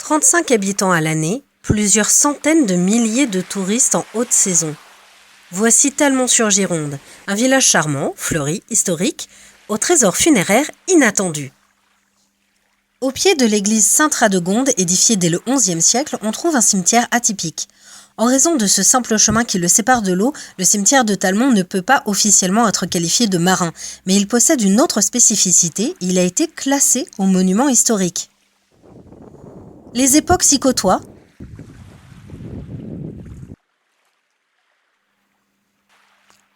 35 habitants à l'année, plusieurs centaines de milliers de touristes en haute saison. Voici Talmont-sur-Gironde, un village charmant, fleuri, historique, au trésor funéraire inattendu. Au pied de l'église Sainte-Radegonde, édifiée dès le XIe siècle, on trouve un cimetière atypique. En raison de ce simple chemin qui le sépare de l'eau, le cimetière de Talmont ne peut pas officiellement être qualifié de marin, mais il possède une autre spécificité, il a été classé au monument historique. Les époques s'y côtoient.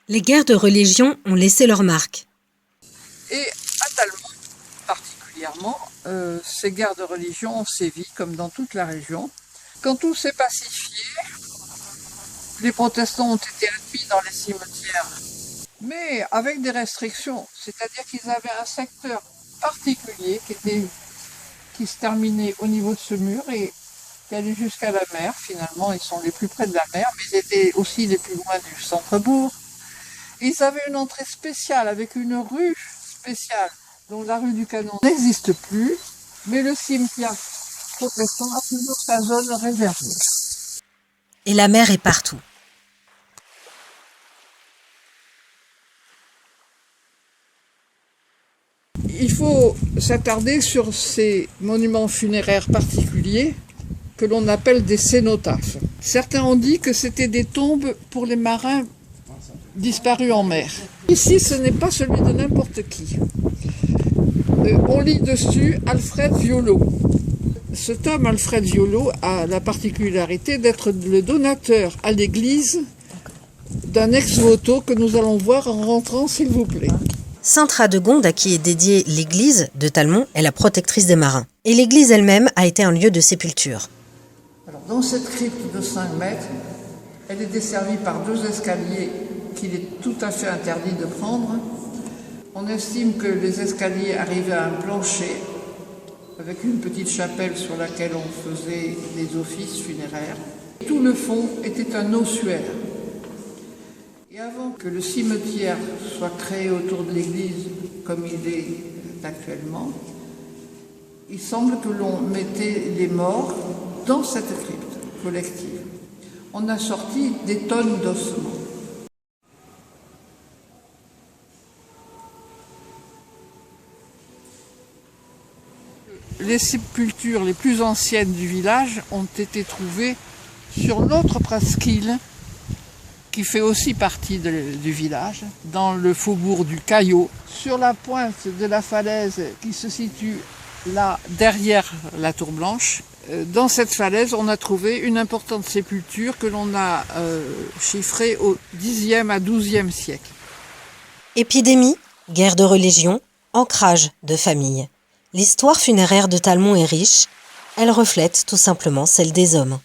Les guerres de religion ont laissé leur marque. Et à Talmont, particulièrement, ces guerres de religion ont sévi, comme dans toute la région. Quand tout s'est pacifié, les protestants ont été admis dans les cimetières, mais avec des restrictions, c'est-à-dire qu'ils avaient un secteur particulier qui se terminait au niveau de ce mur et qui allait jusqu'à la mer. Finalement, ils sont les plus près de la mer, mais ils étaient aussi les plus loin du centre-bourg. Ils avaient une entrée spéciale avec une rue spéciale, dont la rue du Canon n'existe plus, mais le cimetière protestant a toujours sa zone réservée. Et la mer est partout. Il faut s'attarder sur ces monuments funéraires particuliers que l'on appelle des cénotaphes. Certains ont dit que c'était des tombes pour les marins disparus en mer. Ici, ce n'est pas celui de n'importe qui. On lit dessus Alfred Violo. Cet homme, Alfred Violo, a la particularité d'être le donateur à l'église d'un ex-voto que nous allons voir en rentrant, s'il vous plaît. Sainte-Radegonde, à qui est dédiée l'église de Talmont, est la protectrice des marins. Et l'église elle-même a été un lieu de sépulture. Alors, dans cette crypte de 5 mètres, elle est desservie par 2 escaliers qu'il est tout à fait interdit de prendre. On estime que les escaliers arrivaient à un plancher avec une petite chapelle sur laquelle on faisait des offices funéraires. Tout le fond était un ossuaire. Et avant que le cimetière soit créé autour de l'église comme il est actuellement, il semble que l'on mettait les morts dans cette crypte collective. On a sorti des tonnes d'ossements. Les sépultures les plus anciennes du village ont été trouvées sur l'autre presqu'île qui fait aussi partie du village, dans le faubourg du Caillot, sur la pointe de la falaise qui se situe là, derrière la Tour Blanche. Dans cette falaise, on a trouvé une importante sépulture que l'on a chiffrée au Xe à XIIe siècle. Épidémie, guerre de religion, ancrage de famille. L'histoire funéraire de Talmont est riche, elle reflète tout simplement celle des hommes.